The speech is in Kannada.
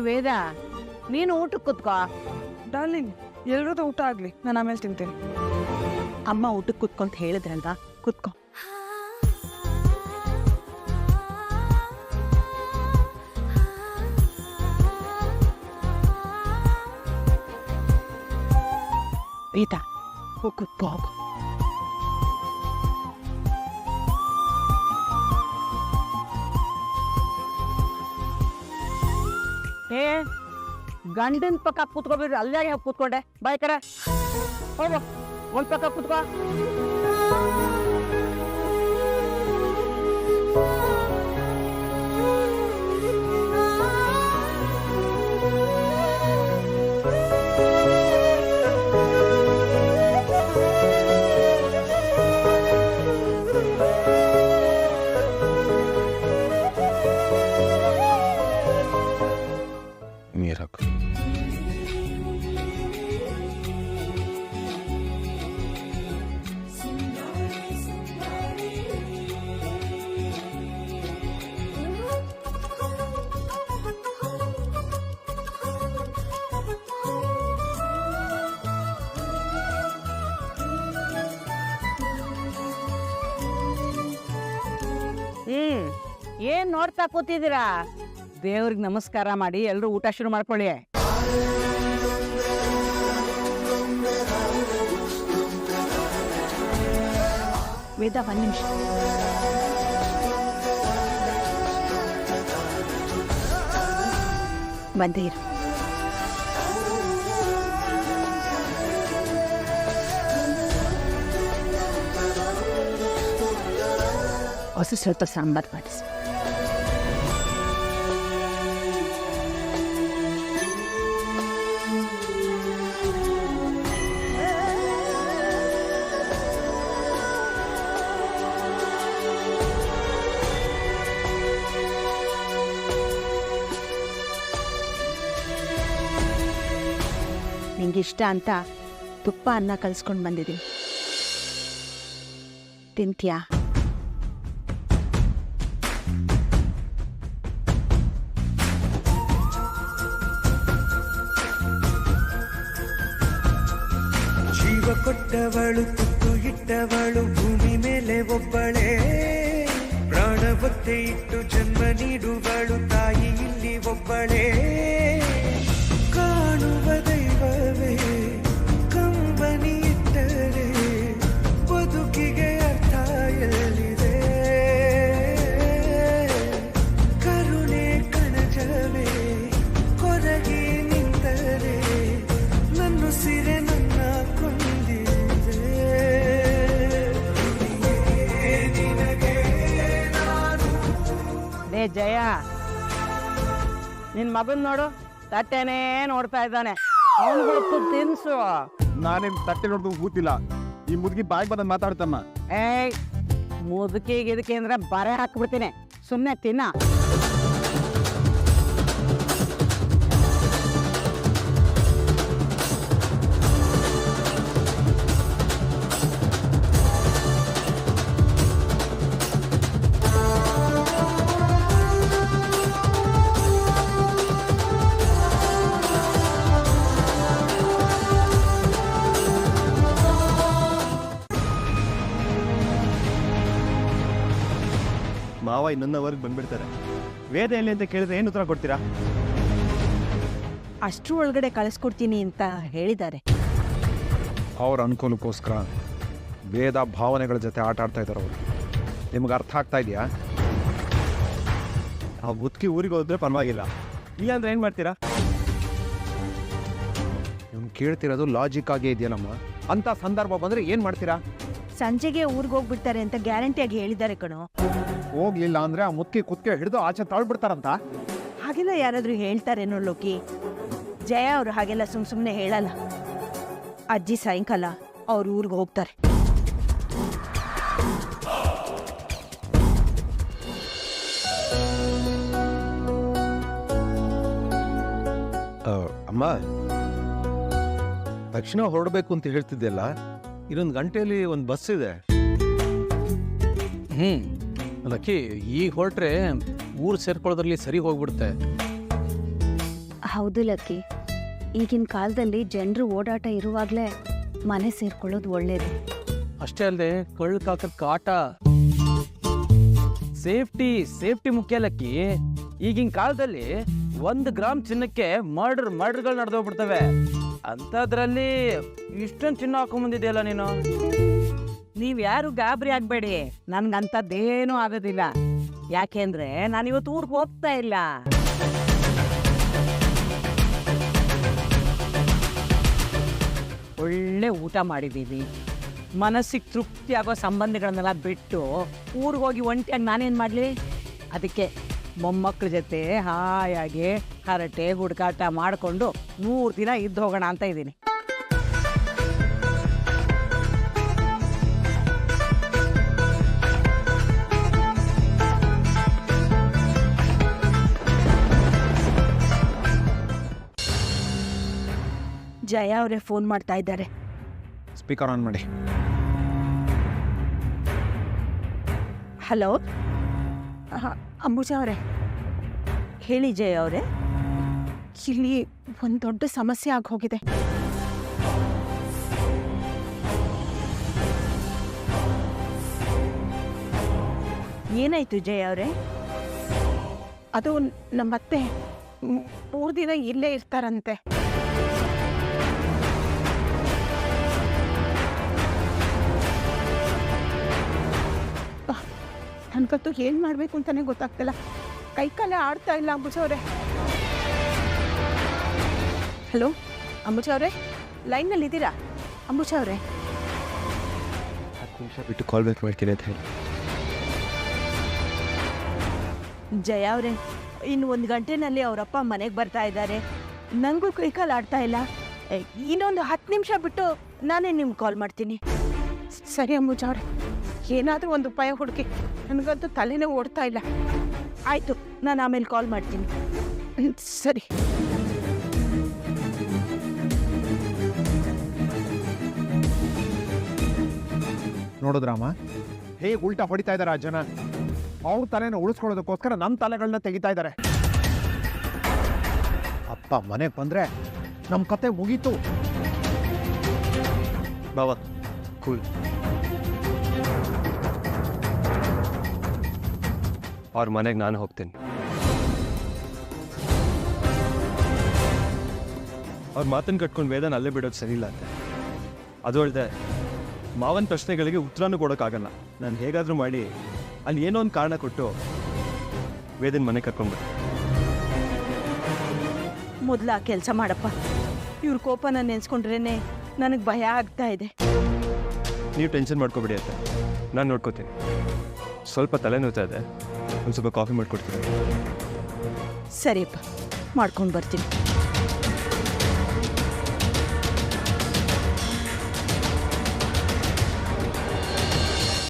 ವೇದ, ನೀನು ಊಟಕ್ಕೆ ಕೂತ್ಕೋ. ಡಾರ್ಲಿಂಗ್, ಎಲ್ರದ್ದು ಊಟ ಆಗ್ಲಿ, ನಾನು ಆಮೇಲೆ ತಿಂತೀನಿ. ಅಮ್ಮ ಊಟಕ್ಕೆ ಕೂತ್ಕೊಂತ ಹೇಳಿದ್ರಲ್ವಾ, ಕೂತ್ಕೋ. ವೇದ, ಹೋಗಿ ಕೂತ್ಕೋ ಹೋಗು. ಏ, ಗಂಡನ ಪಕ್ಕ ಕೂತ್ಕೋಬಿಡ್ರಿ, ಅಲ್ಲೇ ಕೂತ್ಕೊಂಡೆ. ಬಾಯ್ ಕರೆ ಹೋಗು, ಒಂದ್ ಪಕ್ಕ ಕೂತ್ಕೋ. ನೀರು ಹಾಕು. ಏನ್ ನೋಡ್ತಾ ಕೂತಿದ್ದೀರಾ? ದೇವ್ರಿಗೆ ನಮಸ್ಕಾರ ಮಾಡಿ ಎಲ್ರು ಊಟ ಶುರು ಮಾಡ್ಕೊಳ್ಳಿ. ವೇದ, ಒಂದು ನಿಮಿಷ. ಬಂದೇ ಇರು. ಹೊಸ ಸ್ವಲ್ಪ ಸಾಂಬಾರು ಮಾಡಿಸಿ. ನಿಂಗಿಷ್ಟ ಅಂತ ತುಪ್ಪ ಅನ್ನ ಕಲ್ಸ್ಕೊಂಡು ಬಂದಿದ್ದೀನಿ, ತಿಂತ್ಯಾ? ಜೀವ ಕೊಟ್ಟವಳು, ತುತ್ತು ಇಟ್ಟವಳು, ಭೂಮಿ ಮೇಲೆ ಒಬ್ಬಳೇ. ಪ್ರಾಣ ಒತ್ತೆ ಇಟ್ಟು ಜನ್ಮ ನೀಡುವಳು, ತಾಯಿ ಇಲ್ಲಿ ಒಬ್ಬಳೇ. ಕಾಣುವ ದೈವವೇ ಕಂಬನಿ ಇಟ್ಟರೆ ಬದುಕಿಗೆ ಅರ್ಥ ಎಲ್ಲಿದೆ? ಕರುಣೆ ಕಣಜವೇ ಕೊರಗಿ ನಿಂತರೆ ನನ್ನ ಸಿರೆ ನನ್ನ ಕೊಂದಿದೆ. ನಿನಗೆ ನಾನು. ಲೇ ಜಯ, ನಿನ್ ಮಗನ್ ನೋಡು, ತಟ್ಟೆನೇ ನೋಡ್ತಾ ಇದ್ದಾನೆ. ಅವನು ಹೊತ್ತು ತಿನ್ಸು. ನಾನೇನ್ ತಟ್ಟೆ ನೋಡ್ದು ಕೂತಿಲ್ಲ. ಈ ಮುದುಕಿ ಬಾಯಿ ಬಂದ್ ಮಾತಾಡ್ತಮ್ಮ. ಏಯ್, ಮುದುಕಿಗೆ ಇದಕ್ಕೆ ಅಂದ್ರೆ ಬರೆ ಹಾಕ್ಬಿಡ್ತೀನಿ, ಸುಮ್ಮನೆ ತಿನ್ನ. ಮಾವ ಇನ್ನೊಂದವರೆಗೆ ಬಂದ್ಬಿಡ್ತಾರೆ. ವೇದ ಎಲ್ಲಿ ಅಂತ ಕೇಳಿದ್ರೆ ಏನು ಉತ್ತರ ಕೊಡ್ತೀರಾ? ಅಷ್ಟ್ರ ಒಳಗಡೆ ಕಳಿಸ್ಕೊಡ್ತೀನಿ ಅಂತ ಹೇಳಿದ್ದಾರೆ. ಅವ್ರ ಅನುಕೂಲಕ್ಕೋಸ್ಕರ ವೇದ ಭಾವನೆಗಳ ಜೊತೆ ಆಟ ಆಡ್ತಾ ಇದ್ದಾರೆ ಅವರು. ನಿಮ್ಗೆ ಅರ್ಥ ಆಗ್ತಾ ಇದೆಯಾ? ಆ ಮುದುಕಿ ಊರಿಗೆ ಹೋದ್ರೆ ಪರವಾಗಿಲ್ಲ, ಇಲ್ಲ ಅಂದ್ರೆ ಏನು ಮಾಡ್ತೀರಾ? ಇವ್ನು ಕೇಳ್ತಿರೋದು ಲಾಜಿಕ್ ಆಗೇ ಇದೆಯಲ್ಲಮ್ಮ. ಅಂತ ಸಂದರ್ಭ ಬಂದರೆ ಏನು ಮಾಡ್ತೀರಾ? ಸಂಜೆಗೆ ಊರಿಗೆ ಹೋಗ್ಬಿಡ್ತಾರೆ ಅಂತ ಗ್ಯಾರಂಟಿಯಾಗಿ ಹೇಳಿದ್ದಾರೆ ಕಣೋ. ಹೋಗ್ಲಿಲ್ಲ ಅಂದ್ರೆ ಆ ಮುದುಕಿ ಕುತ್ತಿಗೆ ಹಿಡಿದು ಆಚೆ ತಾಳ್ಬಿಡ್ತಾರಂತ. ಹಾಗೆಲ್ಲ ಯಾರಾದರೂ ಹೇಳ್ತಾರೇನೋ ಲೋಕಿ. ಜಯ ಅವರು ಹಾಗೆಲ್ಲ ಸುಮ್ಮನೆ ಹೇಳಲ್ಲ. ಅಜ್ಜಿ ಸಾಯಂಕಾಲ ಅವ್ರ ಊರಿಗೆ ಹೋಗ್ತಾರೆ. ಅಮ್ಮ, ತಕ್ಷಣ ಹೊರಡಬೇಕು ಅಂತ ಹೇಳ್ತಿದ್ದೆಲ್ಲ, ಇನ್ನೊಂದು ಗಂಟೆಯಲ್ಲಿ ಒಂದು ಬಸ್ ಇದೆ. ಲಕ್ಕಿ, ಈಗ ಹೊರಟ್ರೆ ಊರು ಸೇರ್ಕೊಳ್ಳೋದ್ರಲ್ಲಿ ಸರಿ ಹೋಗ್ಬಿಡುತ್ತೆ. ಹೌದು ಲಕ್ಕಿ, ಈಗಿನ ಕಾಲದಲ್ಲಿ ಜನರು ಓಡಾಟ ಇರುವಾಗಲೇ ಮನೆ ಸೇರ್ಕೊಳ್ಳೋದು ಒಳ್ಳೇದು. ಅಷ್ಟೇ ಅಲ್ಲದೆ ಕಳ್ಳು ಕಾಕದ ಕಾಟ. ಸೇಫ್ಟಿ ಮುಖ್ಯ ಲಕ್ಕಿ. ಈಗಿನ ಕಾಲದಲ್ಲಿ 1 ಗ್ರಾಮ್ ಚಿನ್ನಕ್ಕೆ ಮರ್ಡರ್ಗಳು ನಡೆದೋಗ್ಬಿಡ್ತವೆ. ಅಂಥದ್ರಲ್ಲಿ ಇಷ್ಟೊಂದು ಚಿನ್ನ ಹಾಕೊಂಬಂದಿದೆಯಲ್ಲ ನೀನು. ನೀವ್ ಯಾರು ಗಾಬರಿ ಆಗ್ಬೇಡಿ, ನನ್ಗಂತದ್ದೇನೂ ಆಗೋದಿಲ್ಲ. ಯಾಕೆಂದ್ರೆ ನಾನಿವತ್ತು ಊರಿಗೆ ಹೋಗ್ತಾ ಇಲ್ಲ. ಒಳ್ಳೆ ಊಟ ಮಾಡಿದ್ದೀವಿ, ಮನಸ್ಸಿಗೆ ತೃಪ್ತಿ ಆಗೋ ಸಂಬಂಧಿಗಳನ್ನೆಲ್ಲ ಬಿಟ್ಟು ಊರಿಗೆ ಹೋಗಿ ಒಂಟಿಯಾಗಿ ನಾನೇನು ಮಾಡಲಿ? ಅದಕ್ಕೆ ಮೊಮ್ಮಕ್ಕಳ ಜೊತೆ ಹಾಯಾಗಿ ಹರಟೆ ಹುಡುಕಾಟ ಮಾಡಿಕೊಂಡು 3 ದಿನ ಇದ್ದು ಹೋಗೋಣ ಅಂತ ಇದ್ದೀನಿ. ಜಯ ಅವರೇ ಫೋನ್ ಮಾಡ್ತಾ ಇದ್ದಾರೆ. ಸ್ಪೀಕರ್ ಆನ್ ಮಾಡಿ. ಹಲೋ, ಅಂಬುಜಾ ಅವರೇ ಹೇಳಿ. ಜಯ ಅವರೇ, ಇಲ್ಲಿ ಒಂದು ದೊಡ್ಡ ಸಮಸ್ಯೆ ಆಗಿ ಹೋಗಿದೆ. ಏನಾಯ್ತು ಜಯ ಅವರೇ? ಅದು ನಮ್ಮತ್ತೆ 3 ದಿನ ಇಲ್ಲೇ ಇರ್ತಾರಂತೆ. ನನಗಂತೂ ಏನು ಮಾಡಬೇಕು ಅಂತಲೇ ಗೊತ್ತಾಗ್ತಿಲ್ಲ. ಕೈಕಾಲೇ ಆಡ್ತಾ ಇಲ್ಲ ಅಂಬುಜಾ ಅವರೇ. ಹಲೋ ಅಂಬುಜಾ ಅವರೇ, ಲೈನ್ನಲ್ಲಿದ್ದೀರಾ? ಅಂಬುಜಾ ಅವರೇ, 10 ನಿಮಿಷ ಬಿಟ್ಟು ಕಾಲ್ ಬ್ಯಾಕ್ ಮಾಡ್ತೀನಿ ಅಂತ ಹೇಳಿ. ಜಯ ಅವರೇ, ಇನ್ನು 1 ಗಂಟೆನಲ್ಲಿ ಅವರಪ್ಪ ಮನೆಗೆ ಬರ್ತಾ ಇದ್ದಾರೆ. ನನಗೂ ಕೈಕಾಲು ಆಡ್ತಾ ಇಲ್ಲ. ಇನ್ನೊಂದು 10 ನಿಮಿಷ ಬಿಟ್ಟು ನಾನೇ ನಿಮ್ಗೆ ಕಾಲ್ ಮಾಡ್ತೀನಿ. ಸರಿ ಅಂಬುಜಾ ಅವರೇ, ಏನಾದರೂ ಒಂದು ಉಪಾಯ ಹುಡುಕಿ. ನನಗಂತೂ ತಲೆನೇ ಓಡ್ತಾ ಇಲ್ಲ. ಆಯಿತು, ನಾನು ಆಮೇಲೆ ಕಾಲ್ ಮಾಡ್ತೀನಿ. ಸರಿ. ನೋಡಿದ್ರಾಮ ಹೇಗೆ ಉಲ್ಟಾ ಹೊಡಿತಾ ಇದ್ದಾರೆ ಆ ಜನ. ಅವ್ರ ತಲೆನ ಉಳಿಸ್ಕೊಳ್ಳೋದಕ್ಕೋಸ್ಕರ ನಮ್ಮ ತಲೆಗಳನ್ನ ತೆಗಿತಾ ಇದ್ದಾರೆ. ಅಪ್ಪ ಮನೆಗೆ ಬಂದ್ರೆ ನಮ್ಮ ಕತೆ ಮುಗೀತು. ಬಾವ ಕೂಲ್. ಅವ್ರ ಮನೆಗೆ ನಾನು ಹೋಗ್ತೀನಿ. ಅವ್ರ ಮಾತನ್ನು ಕಟ್ಕೊಂಡು ವೇದನ ಅಲ್ಲೇ ಬಿಡೋದು ಸರಿ ಇಲ್ಲ ಅಂತ. ಅದು ಅಲ್ಲದೆ ಮಾವನ ಪ್ರಶ್ನೆಗಳಿಗೆ ಉತ್ತರನೂ ಕೊಡೋಕ್ಕಾಗಲ್ಲ. ನಾನು ಹೇಗಾದರೂ ಮಾಡಿ ಅಲ್ಲಿ ಏನೋ ಒಂದು ಕಾರಣ ಕೊಟ್ಟು ವೇದನ ಮನೆ ಕರ್ಕೊಂಡ್ಬಿಟ್ಟು. ಮೊದಲು ಆ ಕೆಲಸ ಮಾಡಪ್ಪ. ಇವ್ರ ಕೋಪನ ನೆನೆಸ್ಕೊಂಡ್ರೇನೆ ನನಗೆ ಭಯ ಆಗ್ತಾ ಇದೆ. ನೀವು ಟೆನ್ಷನ್ ಮಾಡ್ಕೊಬೇಡಿ ಅಂತ, ನಾನು ನೋಡ್ಕೋತೀನಿ. ಸ್ವಲ್ಪ ತಲೆನೋವ್ತಾ ಇದೆ, ಒಂದು ಸ್ವಲ್ಪ ಕಾಫಿ ಮಾಡಿಕೊಡ್ತೀನಿ. ಸರಿಯಪ್ಪ, ಮಾಡ್ಕೊಂಡು ಬರ್ತೀನಿ.